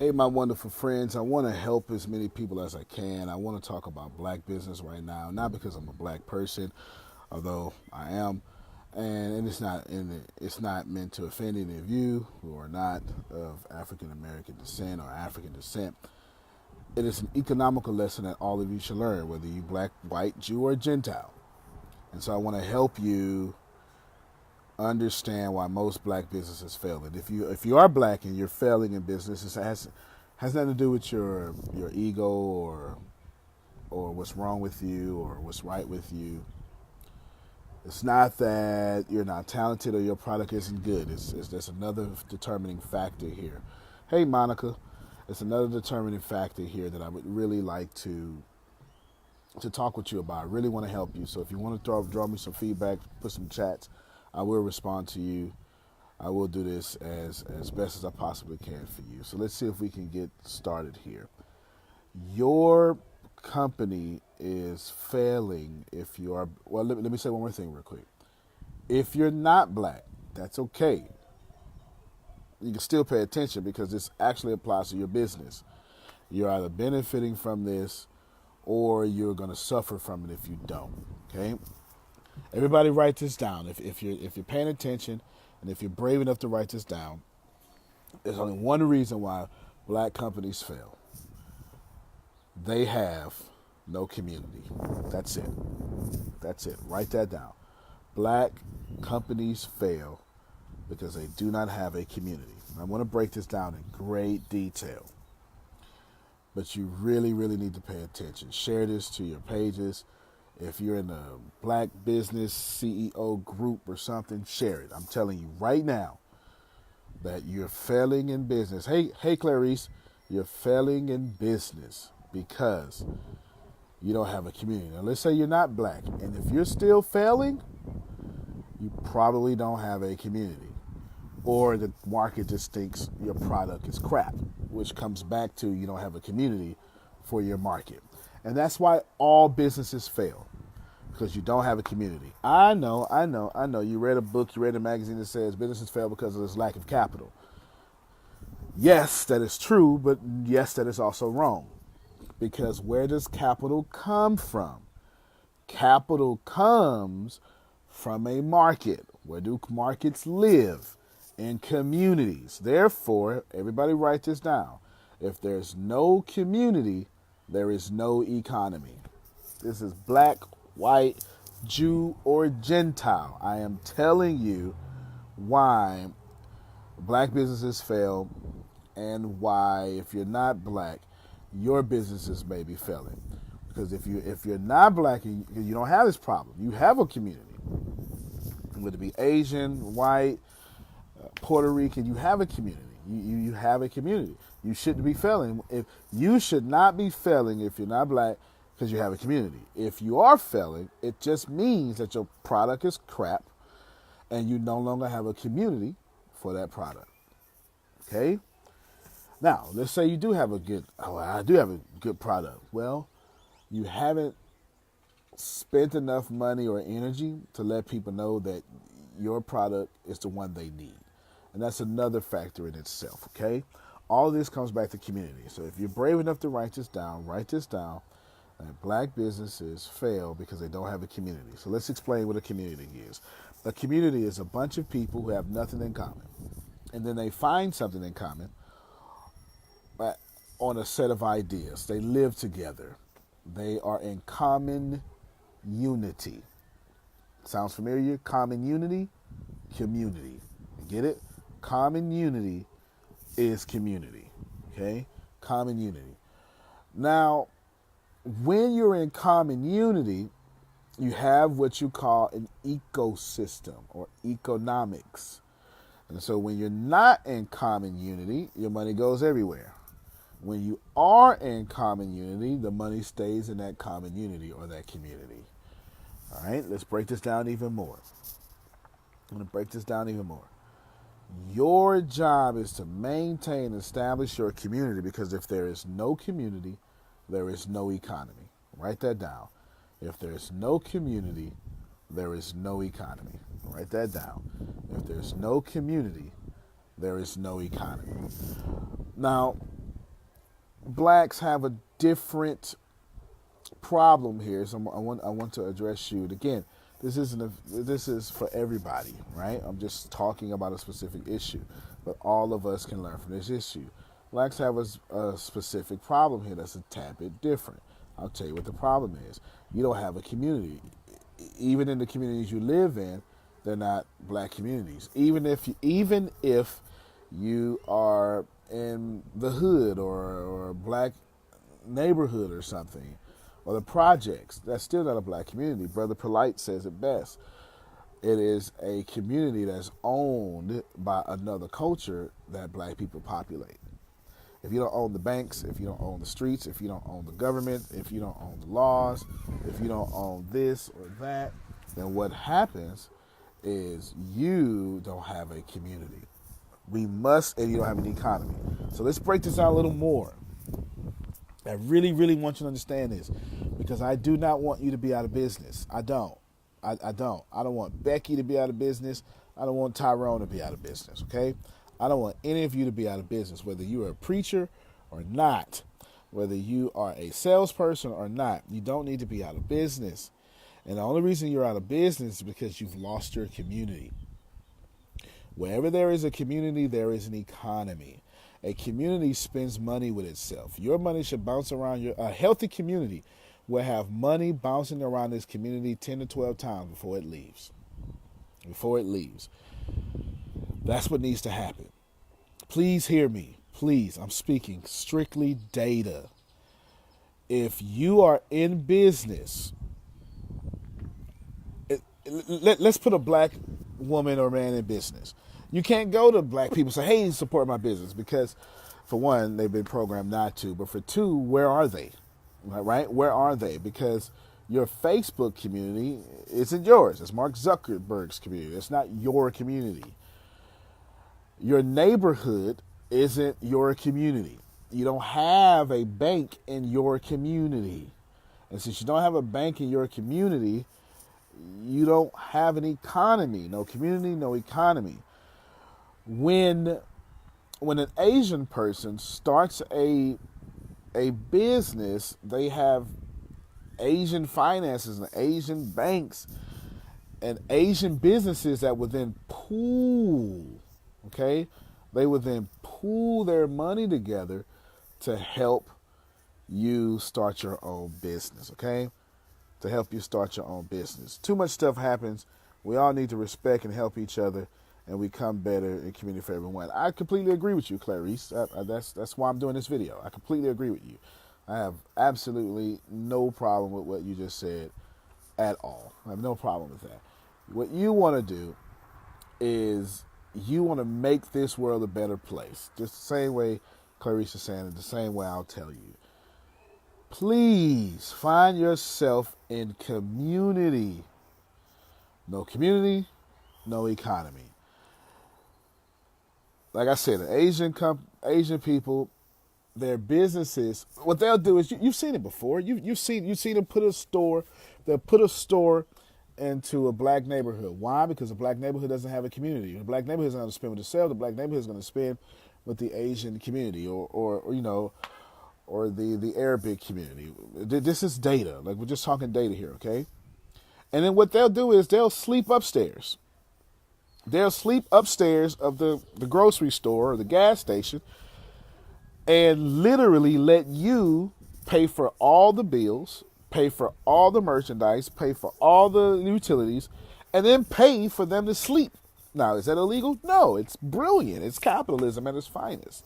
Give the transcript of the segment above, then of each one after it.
Hey, my wonderful friends. I want to help as many people as I can. I want to talk about black business right now, not because I'm a black person, although I am, and it's not meant to offend any of you who are not of African American descent or African descent. It is an economical lesson that all of you should learn, whether you black, white, Jew, or Gentile. And so I want to help you understand why most black businesses fail. And if you are black and you're failing in business, it has nothing to do with your ego or what's wrong with you or what's right with you. It's not that you're not talented or your product isn't good. There's another determining factor here. Hey, Monica, it's another determining factor here that I would really like to talk with you about. I really want to help you. So if you want to draw me some feedback, put some chats, I will respond to you. I will do this as best as I possibly can for you. So let's see if we can get started here. Your company is failing if you are, well, let me say one more thing real quick. If you're not black, that's okay. You can still pay attention because this actually applies to your business. You're either benefiting from this or you're going to suffer from it if you don't, okay? Everybody write this down. If you're paying attention and if you're brave enough to write this down, there's only one reason why black companies fail. They have no community. That's it. That's it. Write that down. Black companies fail because they do not have a community. I want to break this down in great detail. But you really, really need to pay attention. Share this to your pages. If you're in a black business CEO group or something, share it. I'm telling you right now that you're failing in business. Hey, Clarice, you're failing in business because you don't have a community. Now, let's say you're not black, and if you're still failing, you probably don't have a community. Or the market just thinks your product is crap, which comes back to you don't have a community for your market. And that's why all businesses fail, because you don't have a community. I know. You read a book, you read a magazine that says businesses fail because of this lack of capital. Yes, that is true, but yes, that is also wrong. Because where does capital come from? Capital comes from a market. Where do markets live? In communities. Therefore, everybody write this down. If there's no community, there is no economy. This is black, white, Jew, or Gentile. I am telling you why black businesses fail and why, if you're not black, your businesses may be failing. Because if you're not black and you don't have this problem, you have a community. Whether it be Asian, white, Puerto Rican, you have a community. You have a community. You shouldn't be failing. You should not be failing if you're not black because you have a community. If you are failing, it just means that your product is crap and you no longer have a community for that product. Okay? Now, let's say you do have I do have a good product. Well, you haven't spent enough money or energy to let people know that your product is the one they need. And that's another factor in itself, okay? All this comes back to community. So if you're brave enough to write this down. Black businesses fail because they don't have a community. So let's explain what a community is. A community is a bunch of people who have nothing in common. And then they find something in common on a set of ideas. They live together. They are in common unity. Sounds familiar? Common unity, community. Get it? Common unity is community. Okay? Common unity. Now, when you're in common unity, you have what you call an ecosystem or economics. And so when you're not in common unity, your money goes everywhere. When you are in common unity, the money stays in that common unity or that community. All right, let's break this down even more. I'm going to break this down even more. Your job is to maintain and establish your community, because if there is no community, there is no economy. Write that down. If there is no community, there is no economy. Write that down. If there's no community, there is no economy. Now, blacks have a different problem here. So I want to address you. And again, this is for everybody, right? I'm just talking about a specific issue, but all of us can learn from this issue. Blacks have a specific problem here that's a tad bit different. I'll tell you what the problem is. You don't have a community. Even in the communities you live in, they're not black communities. Even if you are in the hood or a black neighborhood or something, or the projects, that's still not a black community. Brother Polite says it best. It is a community that's owned by another culture that black people populate. If you don't own the banks, if you don't own the streets, if you don't own the government, if you don't own the laws, if you don't own this or that, then what happens is you don't have a community. And you don't have an economy. So let's break this out a little more. I really, really want you to understand this, because I do not want you to be out of business. I don't. I don't. I don't want Becky to be out of business. I don't want Tyrone to be out of business, okay? I don't want any of you to be out of business, whether you are a preacher or not, whether you are a salesperson or not. You don't need to be out of business. And the only reason you're out of business is because you've lost your community. Wherever there is a community, there is an economy. A community spends money with itself. Your money should bounce around. A healthy community will have money bouncing around this community 10 to 12 times before it leaves. Before it leaves. That's what needs to happen. Please hear me. Please, I'm speaking strictly data. If you are in business, let's put a black woman or man in business. You can't go to black people and say, hey, support my business, because for one, they've been programmed not to, but for two, where are they? Right? Where are they? Because your Facebook community isn't yours. It's Mark Zuckerberg's community. It's not your community. Your neighborhood isn't your community. You don't have a bank in your community. And since you don't have a bank in your community, you don't have an economy. No community, no economy. When an Asian person starts a business, they have Asian finances and Asian banks and Asian businesses that would then pool, okay? They would then pool their money together to help you start your own business, okay? To help you start your own business. Too much stuff happens. We all need to respect and help each other, and we come better in community for everyone. I completely agree with you, Clarice. That's why I'm doing this video. I completely agree with you. I have absolutely no problem with what you just said at all. I have no problem with that. What you want to do is you want to make this world a better place. Just the same way Clarice is saying it, the same way I'll tell you. Please find yourself in community. No community, no economy. Like I said, Asian people, their businesses, what they'll do is you've seen it before. You've seen them put a store. They'll put a store into a black neighborhood. Why? Because a black neighborhood doesn't have a community. The black neighborhood is going to spend with itself. The black neighborhood is going to spend with the Asian community, or the Arabic community. This is data. Like, we're just talking data here, okay? And then what they'll do is they'll sleep upstairs. They'll sleep upstairs of the grocery store or the gas station and literally let you pay for all the bills, pay for all the merchandise, pay for all the utilities, and then pay for them to sleep. Now, is that illegal? No, it's brilliant. It's capitalism at its finest.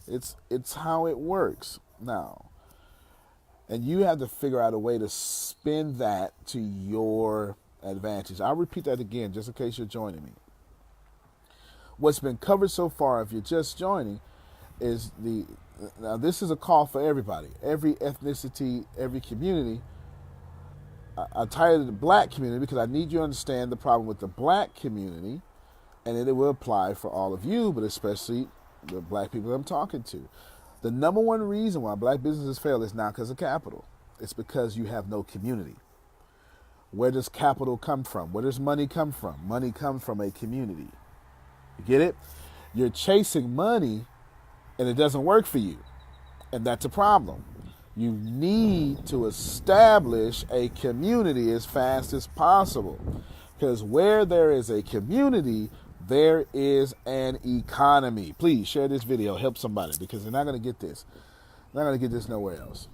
It's how it works now. And you have to figure out a way to spin that to your advantage. I'll repeat that again just in case you're joining me. What's been covered so far, if you're just joining, is now this is a call for everybody, every ethnicity, every community. I titled it the black community because I need you to understand the problem with the black community, and it will apply for all of you, but especially the black people I'm talking to. The number one reason why black businesses fail is not because of capital. It's because you have no community. Where does capital come from? Where does money come from? Money comes from a community. You get it? You're chasing money and it doesn't work for you. And that's a problem. You need to establish a community as fast as possible. Because where there is a community, there is an economy. Please share this video, help somebody, because they're not going to get this. They're not going to get this nowhere else.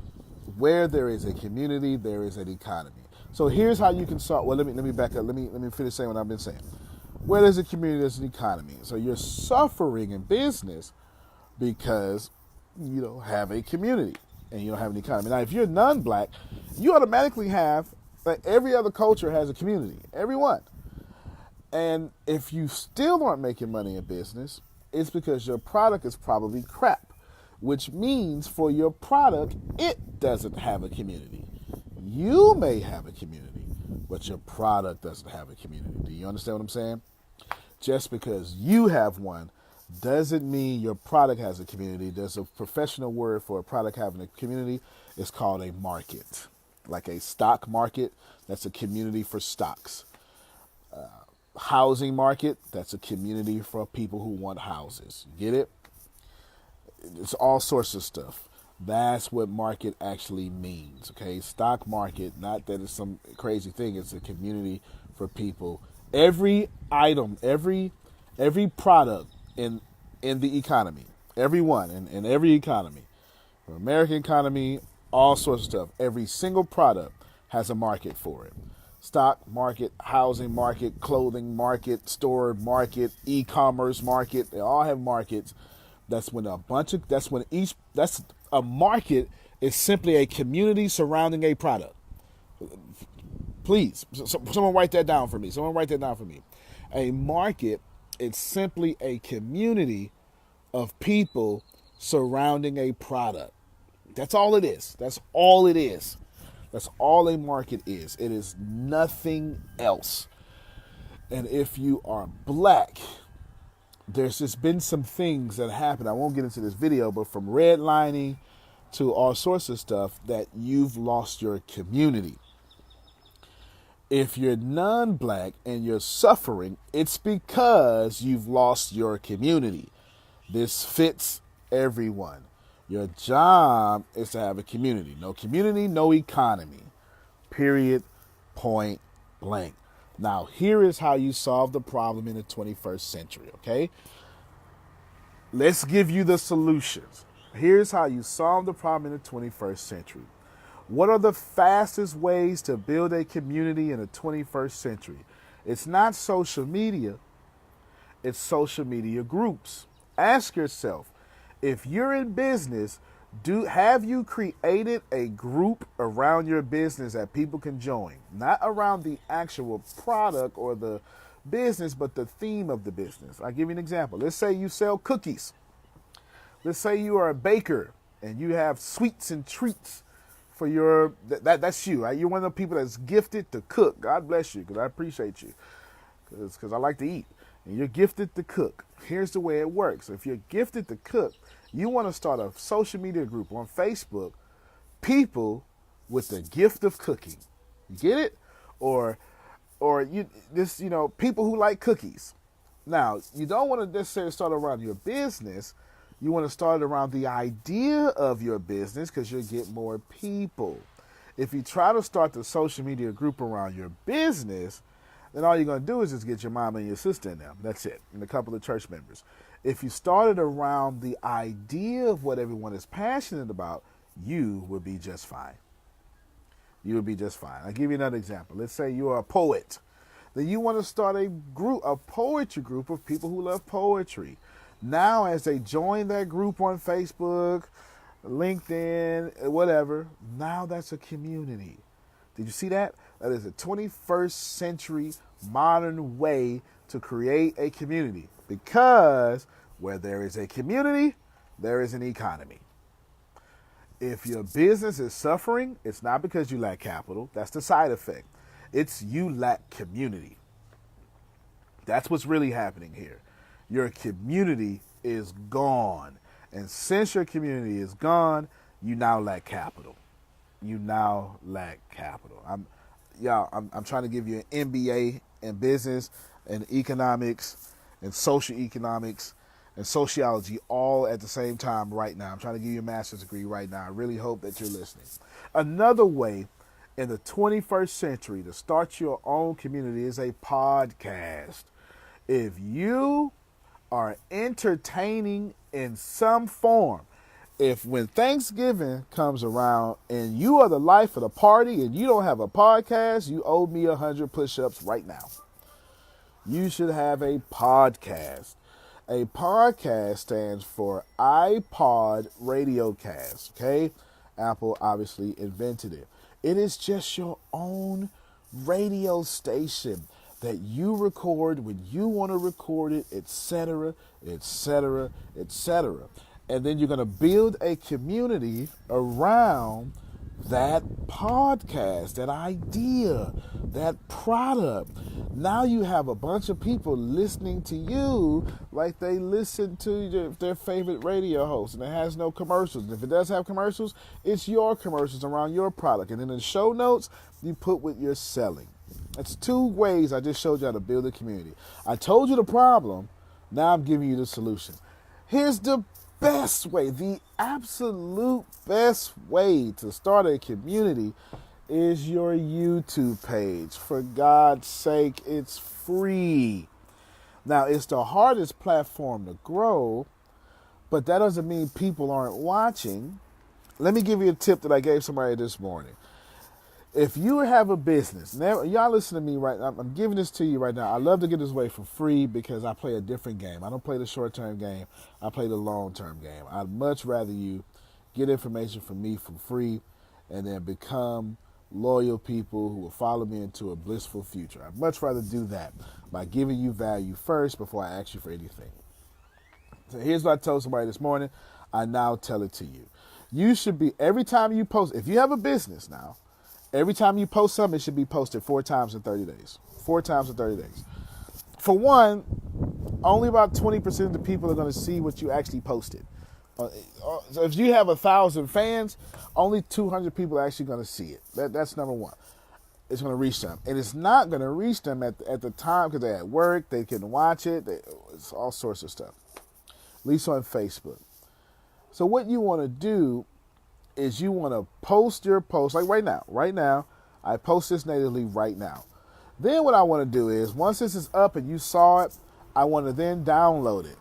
Where there is a community, there is an economy. So here's how you can start. Well, let me back up. Let me finish saying what I've been saying. Where there's a community, there's an economy. So you're suffering in business because you don't have a community and you don't have an economy. Now, if you're non-black, you automatically have, like every other culture has a community, everyone. And if you still aren't making money in business, it's because your product is probably crap, which means for your product, it doesn't have a community. You may have a community, but your product doesn't have a community. Do you understand what I'm saying? Just because you have one doesn't mean your product has a community. There's a professional word for a product having a community. It's called a market. Like a stock market, that's a community for stocks. Housing market, that's a community for people who want houses. You get it? It's all sorts of stuff. That's what market actually means, okay? Stock market, not that it's some crazy thing. It's a community for people. Every item, every product in the economy, everyone in every economy, the American economy, all sorts of stuff. Every single product has a market for it. Stock market, housing market, clothing market, store market, e-commerce market. They all have markets. That's a market is simply a community surrounding a product. Please, someone write that down for me. A market is simply a community of people surrounding a product. That's all it is. That's all it is. That's all a market is. It is nothing else. And if you are black, there's just been some things that happen. I won't get into this video, but from redlining to all sorts of stuff, that you've lost your community. If you're non-black and you're suffering, it's because you've lost your community. This fits everyone. Your job is to have a community. No community, no economy. Period. Point blank. Now, here is how you solve the problem in the 21st century, okay? Let's give you the solutions. Here's how you solve the problem in the 21st century. What are the fastest ways to build a community in the 21st century? It's not social media. It's social media groups. Ask yourself, if you're in business, have you created a group around your business that people can join? Not around the actual product or the business, but the theme of the business. I'll give you an example. Let's say you sell cookies. Let's say you are a baker and you have sweets and treats for your, that's you, right? You're one of the people that's gifted to cook. God bless you, because I appreciate you, because I like to eat. And you're gifted to cook. Here's the way it works. If you're gifted to cook, you want to start a social media group on Facebook, people with the gift of cooking. You get it? Or people who like cookies. Now, you don't want to necessarily start around your business. You want to start around the idea of your business, because you'll get more people. If you try to start the social media group around your business, then all you're going to do is just get your mom and your sister in there. That's it. And a couple of church members. If you started around the idea of what everyone is passionate about, you would be just fine. You would be just fine. I'll give you another example. Let's say you're a poet. Then you want to start a poetry group of people who love poetry. Now, as they join that group on Facebook, LinkedIn, whatever, now that's a community. Did you see that? That is a 21st century modern way to create a community, because where there is a community, there is an economy. If your business is suffering, it's not because you lack capital. That's the side effect. It's you lack community. That's what's really happening here. Your community is gone. And since your community is gone, you now lack capital. I'm trying to give you an MBA in business and economics and social economics. and sociology all at the same time right now. I'm trying to give you a master's degree right now. I really hope that you're listening. Another way in the 21st century to start your own community is a podcast. If you are entertaining in some form, if when Thanksgiving comes around and you are the life of the party and you don't have a podcast, you owe me 100 push-ups right now. You should have a podcast. A podcast stands for iPod Radiocast, okay? Apple obviously invented it. It is just your own radio station that you record when you want to record it, etc., etc., etc. And then you're going to build a community around that podcast, that idea, that product. Now you have a bunch of people listening to you like they listen to their favorite radio host, and it has no commercials. And if it does have commercials, it's your commercials around your product. And then in the show notes, you put what you're selling. That's 2 ways I just showed you how to build a community. I told you the problem. Now I'm giving you the solution. Here's the best way, the absolute best way to start a community is your YouTube page. For God's sake, it's free. Now, it's the hardest platform to grow, but that doesn't mean people aren't watching. Let me give you a tip that I gave somebody this morning. If you have a business, now, y'all listen to me right now. I'm giving this to you right now. I love to get this away for free because I play a different game. I don't play the short-term game. I play the long-term game. I'd much rather you get information from me for free and then become loyal people who will follow me into a blissful future. I'd much rather do that by giving you value first before I ask you for anything. So here's what I told somebody this morning. I now tell it to you. You should be, every time you post, if you have a business now, every time you post something, it should be posted 4 times in 30 days. 4 times in 30 days. For one, only about 20% of the people are going to see what you actually posted. So if you have 1,000 fans, only 200 people are actually going to see it. That's number one. It's going to reach them. And it's not going to reach them at the time because they're at work. They can watch it. It's all sorts of stuff. At least on Facebook. So what you want to do is you want to post your post, like right now. Right now, I post this natively right now. Then what I want to do is, once this is up and you saw it, I want to then download it.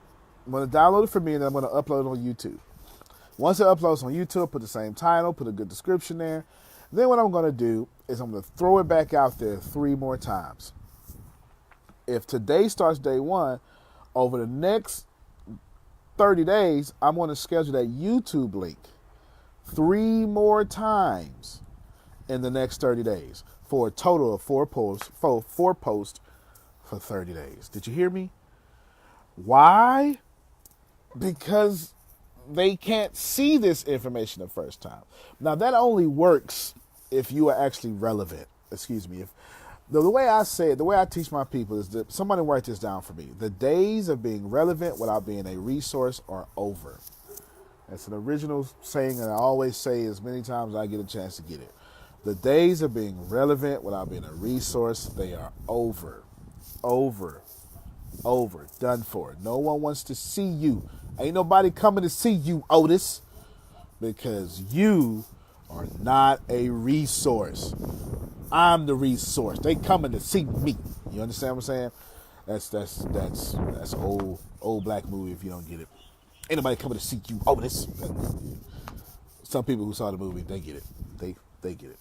I'm going to download it for me, and then I'm going to upload it on YouTube. Once it uploads on YouTube, put the same title, put a good description there. Then what I'm going to do is I'm going to throw it back out there 3 more times. If today starts day 1, over the next 30 days, I'm going to schedule that YouTube link 3 more times in the next 30 days for a total of 4 posts for 30 days. Did you hear me? Why? Because they can't see this information the first time. Now, that only works if you are actually relevant. Excuse me. If the way I say it, the way I teach my people is that, somebody write this down for me. The days of being relevant without being a resource are over. That's an original saying that I always say as many times as I get a chance to get it. The days of being relevant without being a resource, they are over. Over. Done for. No one wants to see you. Ain't nobody coming to see you, Otis, because you are not a resource. I'm the resource. They coming to see me. You understand what I'm saying? That's old black movie if you don't get it. Ain't nobody coming to see you, Otis. Some people who saw the movie, they get it. They get it.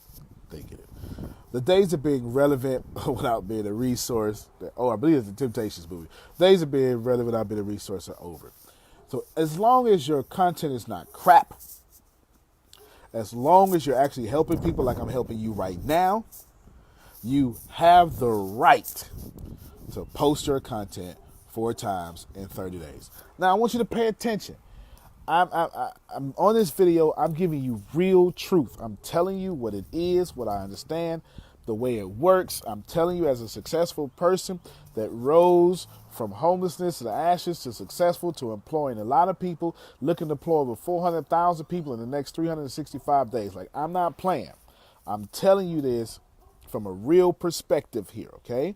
They get it. The days of being relevant without being a resource, I believe it's the Temptations movie. Days of being relevant without being a resource are over. So as long as your content is not crap, as long as you're actually helping people like I'm helping you right now, you have the right to post your content 4 times in 30 days. Now, I want you to pay attention. I'm on this video, I'm giving you real truth. I'm telling you what it is, what I understand, the way it works. I'm telling you as a successful person that rose from homelessness to the ashes to successful to employing a lot of people, looking to employ over 400,000 people in the next 365 days. Like, I'm not playing. I'm telling you this from a real perspective here, okay?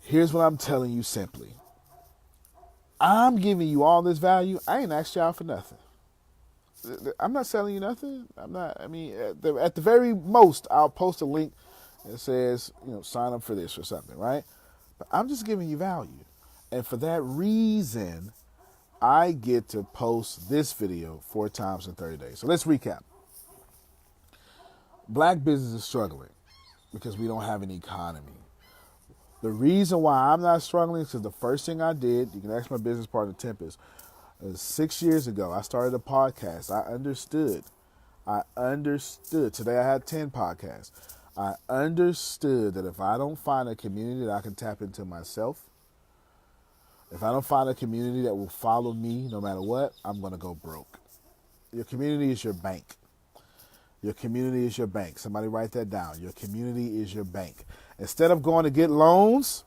Here's what I'm telling you simply. I'm giving you all this value. I ain't asked y'all for nothing. I'm not selling you nothing. I'm not. I mean, at the very most, I'll post a link that says, sign up for this or something, right? But I'm just giving you value, and for that reason, I get to post this video 4 times in 30 days. So let's recap. Black business is struggling because we don't have an economy. The reason why I'm not struggling is because the first thing I did, you can ask my business partner Tempest, 6 years ago, I started a podcast. I understood. Today I had 10 podcasts. I understood that if I don't find a community that I can tap into myself, if I don't find a community that will follow me no matter what, I'm going to go broke. Your community is your bank. Your community is your bank. Somebody write that down. Your community is your bank. Instead of going to get loans,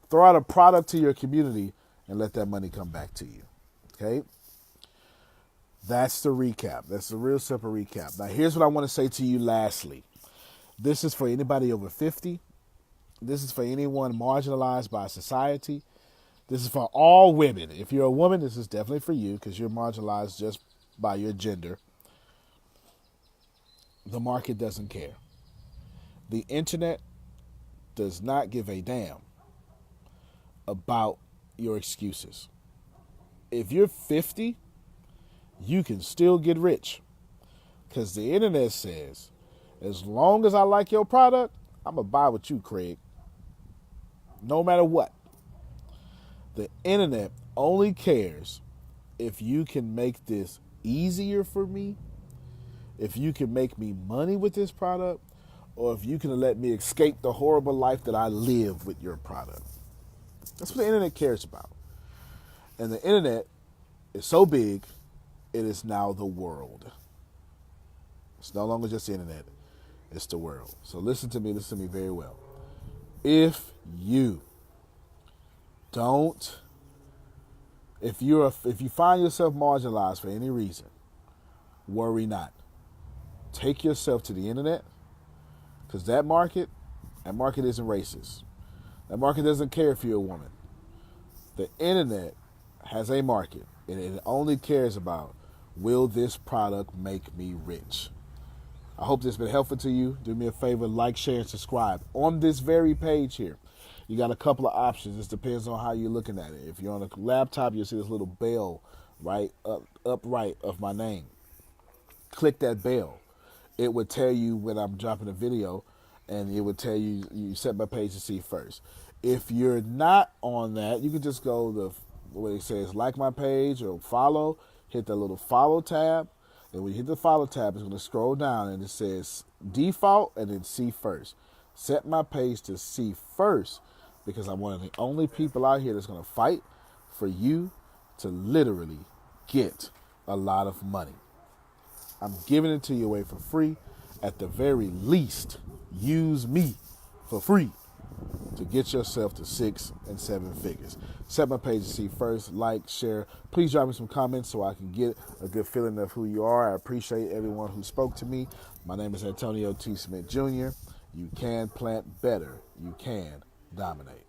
throw out a product to your community and let that money come back to you. Okay? That's the recap. That's the real simple recap. Now, here's what I want to say to you lastly. This is for anybody over 50. This is for anyone marginalized by society. This is for all women. If you're a woman, this is definitely for you because you're marginalized just by your gender. The market doesn't care. The internet does not give a damn about your excuses. If you're 50, you can still get rich because the internet says, as long as I like your product, I'm going to buy with you, Craig. No matter what. The internet only cares if you can make this easier for me, if you can make me money with this product, or if you can let me escape the horrible life that I live with your product. That's what the internet cares about. And the internet is so big, it is now the world. It's no longer just the internet, it's the world. So listen to me very well. If you find yourself marginalized for any reason, worry not. Take yourself to the internet, because that market isn't racist. That market doesn't care if you're a woman. The internet has a market, and it only cares about, will this product make me rich? I hope this has been helpful to you. Do me a favor, like, share, and subscribe. On this very page here, you got a couple of options. This depends on how you're looking at it. If you're on a laptop, you'll see this little bell right up right of my name. Click that bell. It would tell you when I'm dropping a video, and it would tell you, you set my page to see first. If you're not on that, you can just go to where it says like my page or follow, hit the little follow tab. And when you hit the follow tab, it's going to scroll down and it says default and then see first. Set my page to see first because I'm one of the only people out here that's going to fight for you to literally get a lot of money. I'm giving it to you away for free. At the very least, use me for free to get yourself to 6 and 7 figures. Set my page to see first, like, share. Please drop me some comments so I can get a good feeling of who you are. I appreciate everyone who spoke to me. My name is Antonio T. Smith Jr. You can plant better. You can dominate.